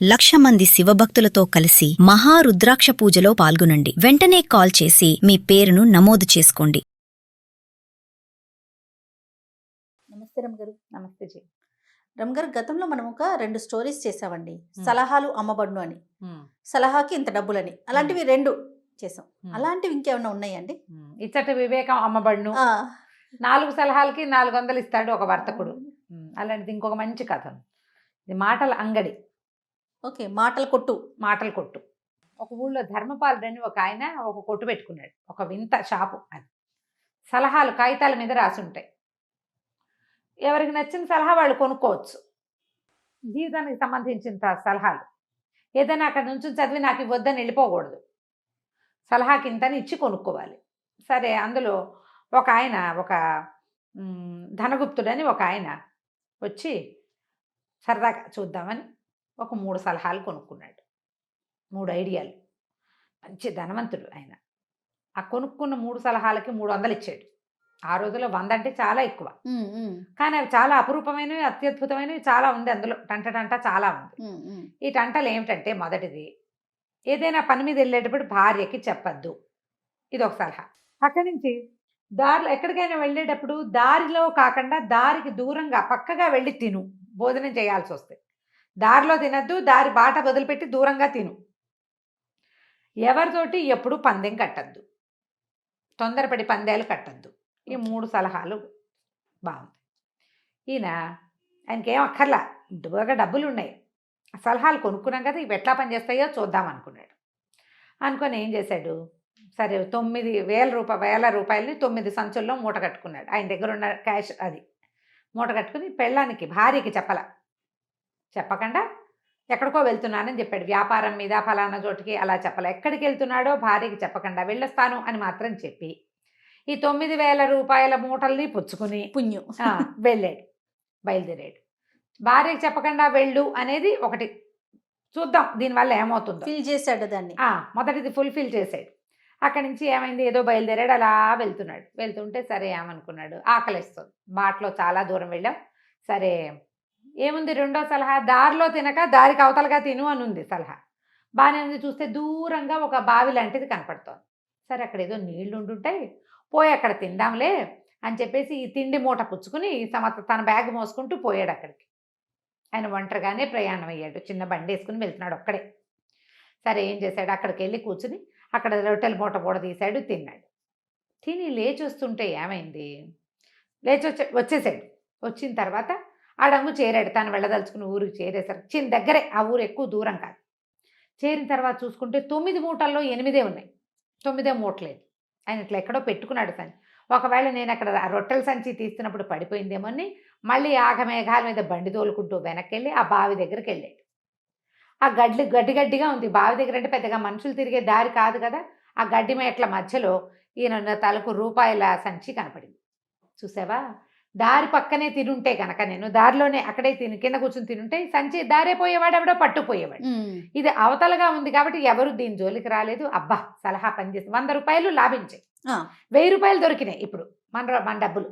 1,00,000 మంది శివభక్తులతో కలిసి మహారుద్రాక్ష పూజలో పాల్గొనండి. వెంటనే కాల్ చేసి మీ పేరును నమోదు చేసుకోండి. నమస్తే రమగారు. నమస్తే జీ. రమగారు, గతంలో మనం ఒక 2 స్టోరీస్ చేసామండి. సలహాలు అమ్మబడును అని, సలహాకి ఇంత డబ్బులని, అలాంటివి 2 చేసాం. అలాంటివి ఇంకేమైనా ఉన్నాయండి? ఇచ్చట వివేకం అమ్మబడును, 4 సలహాలకి 400 ఇస్తాడు ఒక వర్తకుడు. అలాంటిది ఇంకొక మంచి కథ. ఇది మాటల అంగడి. ఓకే, మాటల కొట్టు. మాటల కొట్టు. ఒక ఊళ్ళో ధర్మపాలుడని ఒక ఆయన ఒక కొట్టు పెట్టుకున్నాడు. ఒక వింత షాపు అది. సలహాలు కాగితాల మీద రాసి ఉంటాయి. ఎవరికి నచ్చిన సలహా వాళ్ళు కొనుక్కోవచ్చు. జీవితానికి సంబంధించిన సలహాలు. ఏదైనా అక్కడ నుంచి చదివి నాకు ఇవ్వద్దని వెళ్ళిపోకూడదు. సలహాకి ఇంతని ఇచ్చి కొనుక్కోవాలి. సరే, అందులో ఒక ఆయన, ఒక ధనగుప్తుడని ఒక ఆయన వచ్చి సరదాగా చూద్దామని ఒక 3 సలహాలు కొనుక్కున్నాడు. 3 ఐడియాలు. మంచి ధనవంతుడు ఆయన. ఆ కొనుక్కున్న 3 సలహాలకి 300 ఇచ్చాడు. ఆ రోజుల్లో 100 అంటే చాలా ఎక్కువ. కానీ అవి చాలా అపురూపమైనవి, అత్యద్భుతమైనవి చాలా ఉంది అందులో. టంట చాలా ఉంది. ఈ టంటలు ఏమిటంటే, మొదటిది, ఏదైనా పని మీద వెళ్ళేటప్పుడు భార్యకి చెప్పద్దు. ఇది ఒక సలహా. అక్కడి నుంచి దారిలో ఎక్కడికైనా వెళ్ళేటప్పుడు దారిలో కాకుండా దారికి దూరంగా పక్కగా వెళ్ళి తిను. భోజనం చేయాల్సి వస్తే దారిలో తినద్దు, దారి బాట వదిలిపెట్టి దూరంగా తిను. ఎవరితోటి ఎప్పుడు పందెం కట్టద్దు, తొందరపడి పందేలు కట్టద్దు. ఈ 3 సలహాలు బాగుంది. ఆయనకేం అక్కర్లా, బాగా డబ్బులు ఉన్నాయి. సలహాలు కొనుక్కున్నాం కదా, ఇవి ఎట్లా పనిచేస్తాయో చూద్దాం అనుకున్నాడు. అనుకొని ఏం చేశాడు, సరే 9,000 రూపాయలని 9 సంచుల్లో మూట కట్టుకున్నాడు. ఆయన దగ్గర ఉన్న క్యాష్ అది మూట కట్టుకుని భార్యకి చెప్పకుండా ఎక్కడికో వెళ్తున్నానని చెప్పాడు. వ్యాపారం మీద ఫలానా చోటికి అలా చెప్పలే. ఎక్కడికి వెళ్తున్నాడో భార్యకి చెప్పకుండా వెళ్ళొస్తాను అని మాత్రం చెప్పి ఈ 9,000 రూపాయల మూటల్ని పుచ్చుకుని వెళ్ళాడు, బయలుదేరాడు. భార్యకి చెప్పకుండా వెళ్ళు అనేది ఒకటి. చూద్దాం దీనివల్ల ఏమవుతుందో. ఫిల్ చేశాడు దాన్ని. మొదటిది ఫుల్ఫిల్ చేశాడు. అక్కడి నుంచి ఏమైంది, ఏదో బయలుదేరాడు, అలా వెళ్తుంటే సరే ఏమనుకున్నాడు, ఆకలిస్తుంది. బాటలో చాలా దూరం వెళ్ళాం. సరే ఏముంది, 2వ సలహా, దారిలో తినక దారికి అవతలగా తిను అని ఉంది సలహా. బాగానే ఉంది. చూస్తే దూరంగా ఒక బావి లాంటిది కనపడుతోంది. సరే అక్కడ ఏదో నీళ్లు ఉంటుంటాయి, పోయి అక్కడ తిందాంలే అని చెప్పేసి ఈ తిండి మూట పుచ్చుకుని తన బ్యాగ్ మోసుకుంటూ పోయాడు అక్కడికి. ఆయన ఒంటరిగానే ప్రయాణం అయ్యాడు. చిన్న బండి వేసుకుని వెళ్తున్నాడు ఒక్కడే. సరే ఏం చేశాడు, అక్కడికి వెళ్ళి కూర్చుని అక్కడ రొట్టెల మూట కూడా తీశాడు, తిన్నాడు. తిని లేచి వస్తుంటే ఏమైంది, వచ్చేసాడు. వచ్చిన తర్వాత ఆడంగు చేరాడు. తను వెళ్ళదలుచుకుని ఊరికి చేరేసరికి దగ్గరే, ఆ ఊరు ఎక్కువ దూరం కాదు. చేరిన తర్వాత చూసుకుంటే 9 మూటల్లో 8 ఉన్నాయి, 9 మూటలేదు. ఆయన ఇట్లా ఎక్కడో పెట్టుకున్నాడు సంచి. ఒకవేళ నేను అక్కడ రొట్టెల సంచి తీస్తున్నప్పుడు పడిపోయిందేమో అని మళ్ళీ ఆగమేఘాల మీద బండి తోలుకుంటూ వెనక్కి వెళ్ళి ఆ బావి దగ్గరికి వెళ్ళాడు. ఆ గడ్డిగా ఉంది బావి దగ్గర. అంటే పెద్దగా మనుషులు తిరిగే దారి కాదు కదా. ఆ గడ్డి మేట్ల మధ్యలో ఈయన తలకు రూపాయల సంచి కనపడింది. చూసావా, దారి పక్కనే తినుంటే కనుక, నేను దారిలోనే అక్కడే కింద కూర్చుని తినుంటే సంచి దారే పోయేవాడు, ఎవడో పట్టుపోయేవాడు. ఇది అవతలగా ఉంది కాబట్టి ఎవరు దీని జోలికి రాలేదు. అబ్బా, సలహా పనిచేసి 100 రూపాయలు లాభించాయి, 1000 రూపాయలు దొరికినాయి ఇప్పుడు మన డబ్బులు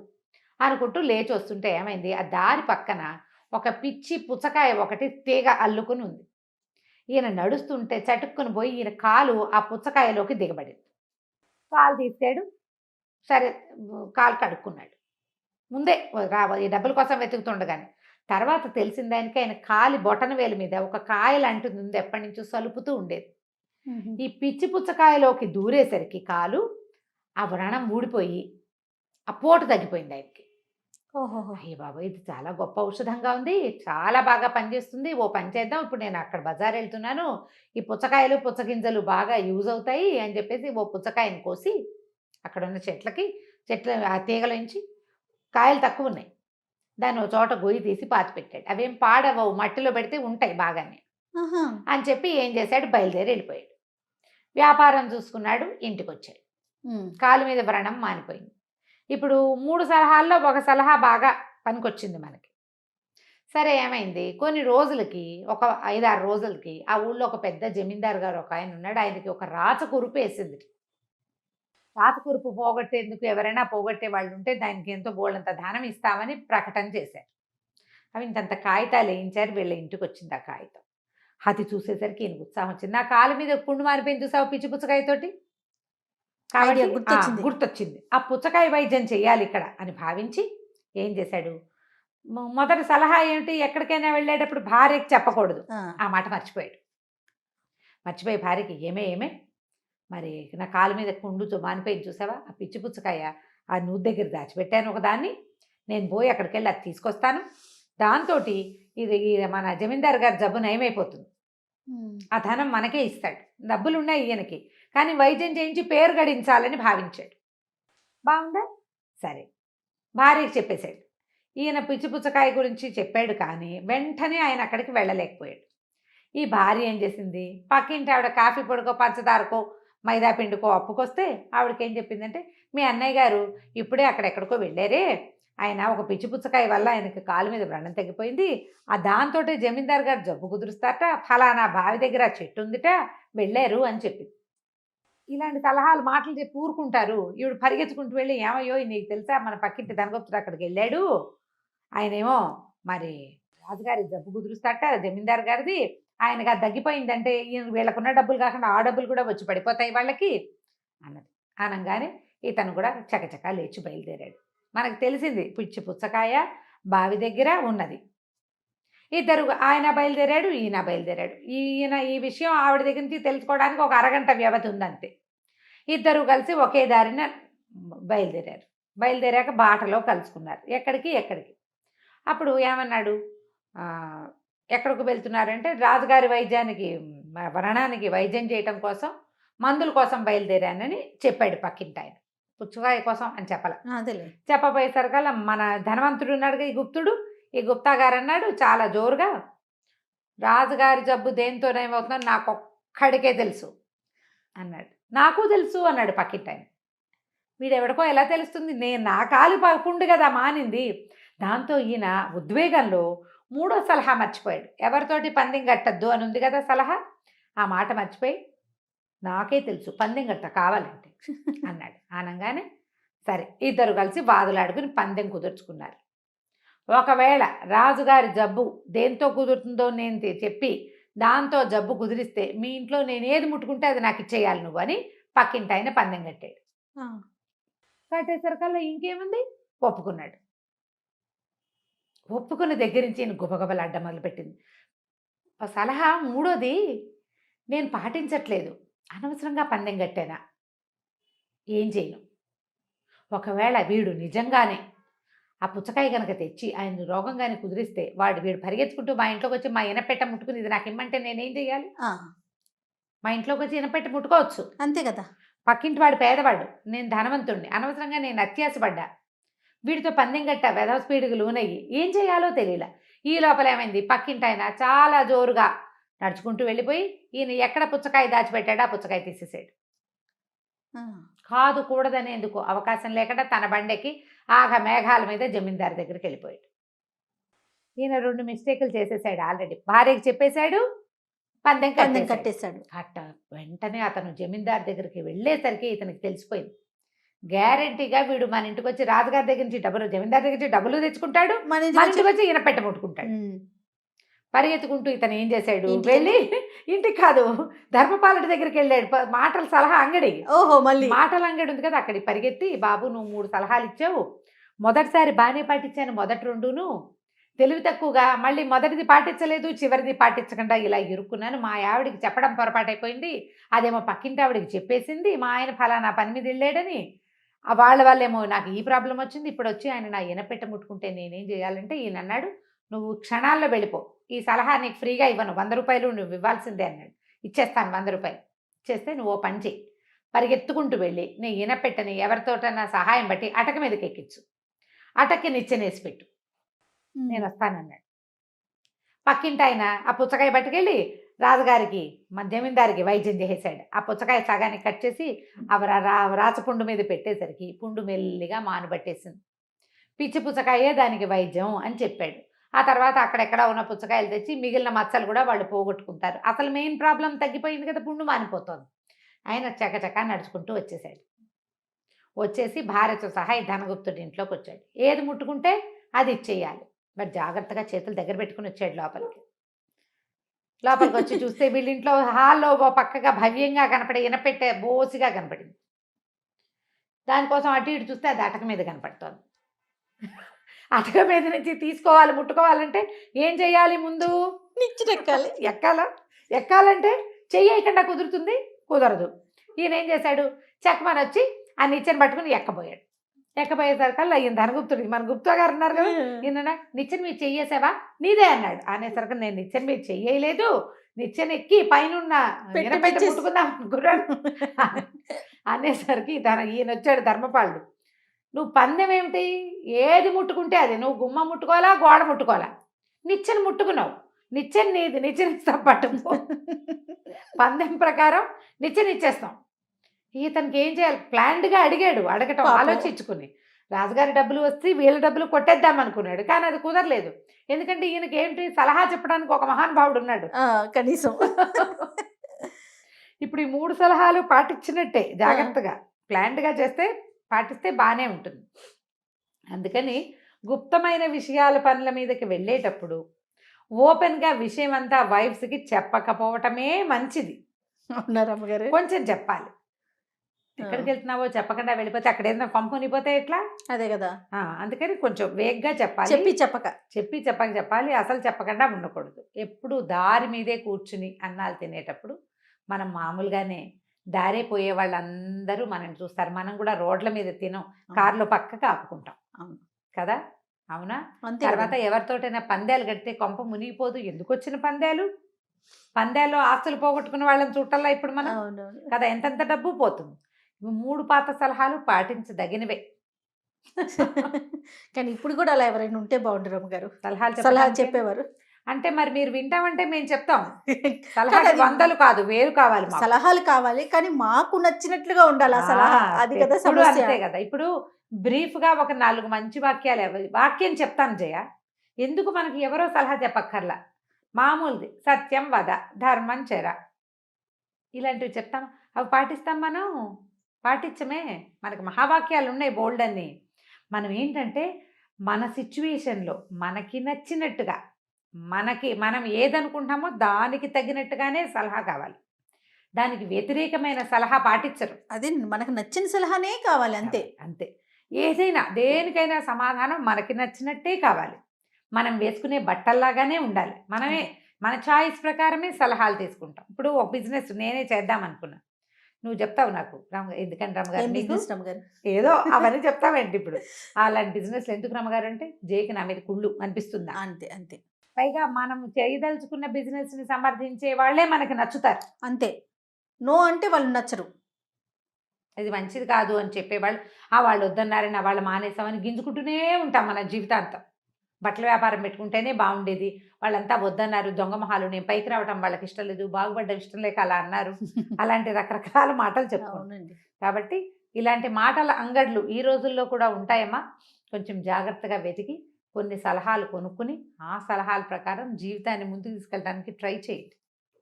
అనుకుంటూ లేచి వస్తుంటే ఏమైంది, ఆ దారి పక్కన ఒక పిచ్చి పుచ్చకాయ ఒకటి తీగ అల్లుకుని ఉంది. ఈయన నడుస్తుంటే చటుక్కుని పోయి ఈయన కాలు ఆ పుచ్చకాయలోకి దిగబడింది. కాలు తీసాడు. సరే కాలు కడుక్కున్నాడు. ముందే ఈ డబ్బుల కోసం వెతుకుతుండగానే తర్వాత తెలిసింది ఆయనకి, ఆయన కాలి బొటన వేలు మీద ఒక కాయ లాంటిది ఉంది, ఎప్పటి నుంచో సలుపుతూ ఉండేది. ఈ పిచ్చి పుచ్చకాయలోకి దూరేసరికి కాలు ఆ వ్రణం ఊడిపోయి ఆ పోటు తగ్గిపోయింది ఆయనకి. అయ్య బాబా, ఇది చాలా గొప్ప ఔషధంగా ఉంది, చాలా బాగా పనిచేస్తుంది, ఓ పని చేద్దాం, ఇప్పుడు నేను అక్కడ బజార్ వెళ్తున్నాను, ఈ పుచ్చకాయలు పుచ్చగింజలు బాగా యూజ్ అవుతాయి అని చెప్పేసి ఓ పుచ్చకాయని కోసి అక్కడ ఉన్న చెట్ల ఆ తీగలోంచి కాయలు తక్కువ ఉన్నాయి, దాన్ని ఒక చోట గొయ్యి తీసి పాతి పెట్టాడు. అవేం పాడవవు, మట్టిలో పెడితే ఉంటాయి బాగానే అని చెప్పి ఏం చేశాడు, బయలుదేరి వెళ్ళిపోయాడు. వ్యాపారం చూసుకున్నాడు, ఇంటికి వచ్చాడు. కాలు మీద వ్రణం మానిపోయింది. ఇప్పుడు 3 సలహాల్లో ఒక సలహా బాగా పనికొచ్చింది మనకి. సరే ఏమైంది, కొన్ని రోజులకి, ఒక 5-6 రోజులకి ఆ ఊళ్ళో ఒక పెద్ద జమీందారు గారు ఒక ఆయన ఉన్నాడు. ఆయనకి ఒక రాచకురుపు వేసింది. రాతకురుపు పోగొట్టేందుకు ఎవరైనా పోగొట్టే వాళ్ళు ఉంటే దానికి ఎంతో బోళ్ళంత దానం ఇస్తామని ప్రకటన చేశారు. అవి ఇంతంత కాగితాలు వేయించారు. వీళ్ళ ఇంటికి వచ్చింది ఆ కాగితం. అది చూసేసరికి ఈయనకు ఉత్సాహం వచ్చింది. నా కాలు మీద పుండు మారిపోయింది చూసావు పిచ్చి పుచ్చకాయతోటి, కాబట్టి ఐడియా గుర్తొచ్చింది. గుర్తొచ్చింది. ఆ పుచ్చకాయ వైద్యం చెయ్యాలి ఇక్కడ అని భావించి ఏం చేశాడు, మొదటి సలహా ఏమిటి, ఎక్కడికైనా వెళ్ళేటప్పుడు భార్యకి చెప్పకూడదు. ఆ, ఆ మాట మర్చిపోయాడు. మర్చిపోయి భార్యకి ఏమే మరి నా కాలు మీద పుండు మానిపోయింది చూసావా, ఆ పిచ్చి పుచ్చకాయ ఆ నూతి దగ్గర దాచిపెట్టాను ఒకదాన్ని, నేను పోయి అక్కడికి వెళ్ళి అది తీసుకొస్తాను, దాంతో ఇది మన జమీందారు గారి జబ్బు నయమైపోతుంది, ఆ ధనం మనకే ఇస్తాడు, డబ్బులు ఉన్నాయి ఈయనకి, కానీ వైద్యం చేయించి పేరు గడించాలని భావించాడు. బాగుందా? సరే, భార్యకి చెప్పేశాడు. ఈయన పిచ్చి పుచ్చకాయ గురించి చెప్పాడు, కానీ వెంటనే ఆయన అక్కడికి వెళ్ళలేకపోయాడు. ఈ భార్య ఏం చేసింది, పక్కింటి ఆవిడ కాఫీ పొడికో పంచదారకో మైదా పిండికో అప్పుకొస్తే ఆవిడకి ఏం చెప్పిందంటే, మీ అన్నయ్య గారు ఇప్పుడే అక్కడెక్కడికో వెళ్ళారే, ఆయన ఒక పిచ్చి పుచ్చకాయ వల్ల ఆయనకి కాలు మీద వ్రణం తగ్గిపోయింది, ఆ దాంతో జమీందారు గారు జబ్బు కుదురుస్తారట, ఫలానా బావి దగ్గర చెట్టు ఉందిట, వెళ్ళారు అని చెప్పింది. ఇలాంటి సలహాలు మాటలు చెప్పి ఊరుకుంటారు. ఈవిడ పరిగెత్తుకుంటూ వెళ్ళి, ఏమయ్యో నీకు తెలుసా మన పక్కింటి ధనగుప్తుడు అక్కడికి వెళ్ళాడు, ఆయనేమో మరి రాజుగారి జబ్బు కుదురుస్తారట జమీందారు గారిది, ఆయనగా తగ్గిపోయిందంటే వీళ్ళకున్న డబ్బులు కాకుండా ఆ డబ్బులు కూడా వచ్చి పడిపోతాయి వాళ్ళకి అన్నది. అనగానే ఇతను కూడా చకచకా లేచి బయలుదేరాడు. మనకు తెలిసింది పిచ్చి పుచ్చకాయ బావి దగ్గర ఉన్నది. ఇద్దరు, ఆయన బయలుదేరాడు, ఈయన బయలుదేరాడు. ఈయన ఈ విషయం ఆవిడ దగ్గర నుంచి తెలుసుకోవడానికి ఒక అరగంట వ్యవధి ఉందంతే. ఇద్దరు కలిసి ఒకే దారిన బయలుదేరారు. బయలుదేరాక బాటలో కలుసుకున్నారు. ఎక్కడికి అప్పుడు ఏమన్నాడు, ఎక్కడికి వెళ్తున్నారంటే రాజుగారి వైద్యానికి వ్రణానికి వైద్యం చేయటం కోసం మందుల కోసం బయలుదేరానని చెప్పాడు పక్కింటి ఆయన. పుచ్చకాయ కోసం అని చెప్పబోయేసరికల్లా మన ధనవంతుడు ఉన్నాడుగా ఈ గుప్తా గారు అన్నాడు చాలా జోరుగా, రాజుగారి జబ్బు దేంతోనేమవుతుందో నాకు ఒక్కడికే తెలుసు అన్నాడు. నాకు తెలుసు అన్నాడు పక్కింటి ఆయన. వీడెవడికో ఎలా తెలుస్తుంది, నేను నా కాలు పుండు కదా మానింది. దాంతో ఈయన ఉద్వేగంలో మూడో సలహా మర్చిపోయాడు. ఎవరితోటి పందెం కట్టద్దు అని ఉంది కదా సలహా, ఆ మాట మర్చిపోయి నాకే తెలుసు పందెం కట్ట కావాలంటే అన్నాడు. అనగానే సరే ఇద్దరు కలిసి వాదులాడుకుని పందెం కుదుర్చుకున్నారు. ఒకవేళ రాజుగారి జబ్బు దేంతో కుదురుతుందో నేను చెప్పి దాంతో జబ్బు కుదిరిస్తే మీ ఇంట్లో నేను ఏది ముట్టుకుంటే అది నాకు ఇచ్చేయాలి నువ్వు అని పక్కింటి ఆయన పందెం కట్టాడు. కట్టేసరికల్లా ఇంకేముంది, ఒప్పుకున్నాడు. ఒప్పుకున్న దగ్గర నుంచి నేను గుబగబలు అడ్డం మొదలుపెట్టింది. సలహా మూడోది నేను పాటించట్లేదు, అనవసరంగా పందెం కట్టానా, ఏం చేయను. ఒకవేళ వీడు నిజంగానే ఆ పుచ్చకాయ కనుక తెచ్చి ఆయన రోగం కానీ కుదిరిస్తే వీడు పరిగెత్తుకుంటూ మా ఇంట్లోకి వచ్చి మా ఇనపెట్ట ముట్టుకుని ఇది నాకు ఇమ్మంటే నేనేం చెయ్యాలి? మా ఇంట్లోకి వచ్చి ఇనపెట్ట ముట్టుకోవచ్చు, అంతే కదా. పక్కింటి వాడు పేదవాడు, నేను ధనవంతుణ్ణి, అనవసరంగా నేను అత్యాసపడ్డా, వీడితో పందెం కట్ట వెధవ స్పీడ్కి లోనయ్యి ఏం చేయాలో తెలియలా. ఈ లోపల ఏమైంది, పక్కింటి ఆయన చాలా జోరుగా నడుచుకుంటూ వెళ్ళిపోయి ఈయన ఎక్కడ పుచ్చకాయ దాచిపెట్టాడో ఆ పుచ్చకాయ తీసేసాడు. కాదు కూడదనేందుకు అవకాశం లేకుండా తన బండెక్కి ఆగ మేఘాల మీద జమీందారు దగ్గరికి వెళ్ళిపోయాడు. ఈయన 2 మిస్టేకులు చేసేసాడు ఆల్రెడీ. భార్యకి చెప్పేశాడు, పందెం కట్టేశాడు. వెంటనే అతను జమీందారు దగ్గరికి వెళ్ళేసరికి ఇతనికి తెలిసిపోయింది, గ్యారంటీగా వీడు మన ఇంటికి వచ్చి రాజుగారి దగ్గర నుంచి డబ్బులు, జమీందారు దగ్గర నుంచి డబ్బులు తెచ్చుకుంటాడు, మన ఇంటికి వచ్చి ఈయన పెట్ట ముట్టుకుంటాడు. పరిగెత్తుకుంటూ ఇతను ఏం చేశాడు, వెళ్ళి ఇంటికి కాదు ధర్మపాలుడి దగ్గరికి వెళ్ళాడు. మాటల సలహా అంగడి, మళ్ళీ మాటల అంగడి ఉంది కదా, అక్కడికి పరిగెత్తి, బాబు నువ్వు 3 సలహాలు ఇచ్చావు, మొదటిసారి బాగానే పాటించాను, మొదటి 2ను తెలివి తక్కువగా, మళ్ళీ మొదటిది పాటించలేదు, చివరిది పాటించకుండా ఇలా ఇరుక్కున్నాను, మా ఆవిడికి చెప్పడం పొరపాటైపోయింది, అదేమో పక్కింటి ఆవిడికి చెప్పేసింది, మా ఆయన ఫలానా పని మీద వెళ్ళాడని, వాళ్ళేమో నాకు ఈ ప్రాబ్లం వచ్చింది, ఇప్పుడు వచ్చి ఆయన నా ఇనపెట్ట ముట్టుకుంటే నేనేం చేయాలంటే ఈయన అన్నాడు, నువ్వు క్షణాల్లో వెళ్ళిపో, ఈ సలహా నీకు ఫ్రీగా ఇవ్వను, 100 రూపాయలు నువ్వు ఇవ్వాల్సిందే అన్నాడు. ఇచ్చేస్తాను 100 రూపాయలు, ఇచ్చేస్తే నువ్వు ఓ పని చెయ్యి, పరిగెత్తుకుంటూ వెళ్ళి నీ ఇనపెట్టని ఎవరితోటన్నా సహాయం బట్టి అటక మీదకి ఎక్కించు, అటక్కి నిచ్చెనేసి పెట్టు, నేను వస్తానన్నాడు. పక్కింటి ఆయన ఆ పుచ్చకాయ పట్టుకెళ్ళి రాజుగారికి జమీందారికి వైద్యం చేసేసాడు. ఆ పుచ్చకాయ సగానికి కట్ చేసి రాచపుండు మీద పెట్టేసరికి పుండు మెల్లిగా మానుబట్టేసింది. పిచ్చి పుచ్చకాయే దానికి వైద్యం అని చెప్పాడు. ఆ తర్వాత అక్కడెక్కడ ఉన్న పుచ్చకాయలు తెచ్చి మిగిలిన మచ్చలు కూడా వాళ్ళు పోగొట్టుకుంటారు. అసలు మెయిన్ ప్రాబ్లం తగ్గిపోయింది కదా, పుండు మానిపోతుంది. ఆయన చకచకా నడుచుకుంటూ వచ్చేసాడు. వచ్చేసి భార్యతో సహా ధనగుప్తుడి ఇంట్లోకి వచ్చాడు. ఏది ముట్టుకుంటే అది ఇచ్చేయాలి, మరి జాగ్రత్తగా చేతులు దగ్గర పెట్టుకుని వచ్చాడు లోపలికి. లోపలికి వచ్చి చూస్తే వీళ్ళింట్లో హాల్లో ఓ పక్కగా భవ్యంగా కనపడే ఇనపెట్టే బోసిగా కనపడింది. దానికోసం అటు ఇటు చూస్తే అది అటక మీద కనపడుతోంది. అటక మీద నుంచి తీసుకోవాలి, ముట్టుకోవాలంటే ఏం చెయ్యాలి? ముందు నిచ్చినెక్కాలి. ఎక్కాలంటే చెయ్యకుండా కుదురుతుంది, కుదరదు. ఈయన ఏం చేశాడు? చెక్కమని వచ్చి ఆ నిచ్చెన పట్టుకుని ఎక్కబోయేసరికల్లా ఈయన ధనగుప్తుడు, మన గుప్తా గారు ఉన్నారు కదా, ఈయన నిచ్చెన మీద చెయ్యేసావా? నీదే అన్నాడు. అనేసరికి నేను నిచ్చెన మీద చెయ్యలేదు, నిచ్చెన ఎక్కి పైన ముట్టుకుందాం అనుకున్నాను అనేసరికి ఈయన వచ్చాడు ధర్మపాలుడు. నువ్వు పందెం ఏమిటి? ఏది ముట్టుకుంటే అది. నువ్వు గుమ్మ ముట్టుకోవాలా, గోడ ముట్టుకోవాలా? నిచ్చెన ముట్టుకున్నావు, నిచ్చెన నీది, నిచ్చెన ఇస్తాం పట్టుకో. పందెం ప్రకారం నిచ్చెన ఇచ్చేస్తాం. ఇతనికి ఏం చేయాలి? ప్లాన్డ్గా అడగటం ఆలోచించుకుని రాజుగారి డబ్బులు వస్తే వీళ్ళ డబ్బులు కొట్టేద్దాం అనుకున్నాడు. కానీ అది కుదరలేదు. ఎందుకంటే ఈయనకి ఏంటి, సలహా చెప్పడానికి ఒక మహానుభావుడు ఉన్నాడు కనీసం. ఇప్పుడు ఈ 3 సలహాలు పాటించినట్టే. జాగ్రత్తగా ప్లాన్డ్గా పాటిస్తే బాగానే ఉంటుంది. అందుకని గుప్తమైన విషయాల పనుల మీదకి వెళ్ళేటప్పుడు ఓపెన్గా విషయం అంతా వైఫ్స్కి చెప్పకపోవటమే మంచిది. అమ్మగారు కొంచెం చెప్పాలి. ఎక్కడికి వెళ్తున్నావో చెప్పకుండా వెళ్ళిపోతే అక్కడ ఏదైనా పంపునిపోతే ఎట్లా? అదే కదా. అందుకని కొంచెం వేగ్గా చెప్పాలి, చెప్పి చెప్పాలి. అసలు చెప్పకుండా ఉండకూడదు. ఎప్పుడు దారి మీదే కూర్చుని అన్నాలు తినేటప్పుడు మనం మామూలుగానే దారే పోయే వాళ్ళందరూ మనం చూస్తారు. మనం కూడా రోడ్ల మీద తినం, కార్లో పక్కకు ఆపుకుంటాం కదా, అవునా? తర్వాత ఎవరితోటైనా పందాలు కడితే కొంప మునిగిపోదు. ఎందుకు వచ్చిన పందాల్లో ఆస్తులు పోగొట్టుకున్న వాళ్ళని చూడాలా ఇప్పుడు మనం కదా, ఎంతెంత డబ్బు పోతుంది. 3 పాత సలహాలు పాటించదగినవే. కానీ ఇప్పుడు కూడా అలా ఎవరైనా ఉంటే బాగుంటారు అమ్మగారు, సలహాలు చెప్పేవారు. అంటే మరి మీరు వింటామంటే మేము చెప్తాం. సలహాలు 100 కాదు, 1000 కావాలి. సలహాలు కావాలి, కానీ మాకు నచ్చినట్లుగా ఉండాలి ఆ సలహా. అది కదా సమస్య. అంతే కదా. ఇప్పుడు బ్రీఫ్గా ఒక 4 మంచి వాక్యం చెప్తాను జయ. ఎందుకు మనకి ఎవరో సలహా చెప్పక్కర్లా, మామూలుది. సత్యం వద, ధర్మం చెర, ఇలాంటివి చెప్తాం. అవి పాటిస్తాం. మనం పాటించమే. మనకు మహావాక్యాలు ఉన్నాయి బోల్డ్ అన్ని. మనం ఏంటంటే మన సిచ్యువేషన్లో మనకి నచ్చినట్టుగా, మనం ఏదనుకుంటామో దానికి తగినట్టుగానే సలహా కావాలి. దానికి వ్యతిరేకమైన సలహా పాటించరు. అది మనకు నచ్చిన సలహానే కావాలి. అంతే. ఏదైనా దేనికైనా సమాధానం మనకి నచ్చినట్టే కావాలి. మనం వేసుకునే బట్టల్లాగానే ఉండాలి. మన చాయిస్ ప్రకారమే సలహాలు తీసుకుంటాం. ఇప్పుడు ఒక బిజినెస్ నేనే చేద్దాం అనుకున్నా, నువ్వు చెప్తావు నాకు, ఎందుకంటే రమ్మగారు ఏదో అవన్నీ చెప్తావేంటి ఇప్పుడు? అలాంటి బిజినెస్లు ఎందుకు రమ్మగారు అంటే, జేకి నా మీద కుళ్ళు అనిపిస్తుందా? అంతే. పైగా మనం చేయదలుచుకున్న బిజినెస్ని సమర్థించే వాళ్ళే మనకి నచ్చుతారు. అంతే. నో అంటే వాళ్ళు నచ్చరు. ఇది మంచిది కాదు అని చెప్పేవాళ్ళు, వాళ్ళు వద్దన్నారని వాళ్ళు మానేసామని గింజుకుంటూనే ఉంటాం మన జీవితాంతం. బట్టల వ్యాపారం పెట్టుకుంటేనే బాగుండేది, వాళ్ళంతా వద్దన్నారు, దొంగ మొహాలు, నేను పైకి రావటం వాళ్ళకి ఇష్టం లేదు, బాగుపడ్డం ఇష్టం లేక అలా అన్నారు. అలాంటి రకరకాల మాటలు చెప్పుకోండి. కాబట్టి ఇలాంటి మాటల అంగడ్లు ఈ రోజుల్లో కూడా ఉంటాయమ్మా. కొంచెం జాగ్రత్తగా వెతికి కొన్ని సలహాలు కొనుక్కుని ఆ సలహాల ప్రకారం జీవితాన్ని ముందుకు తీసుకెళ్ళడానికి ట్రై చేయండి.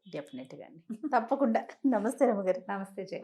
డెఫినెట్గా అండి, తప్పకుండా. నమస్తే రమ్మగారు. నమస్తే జయ.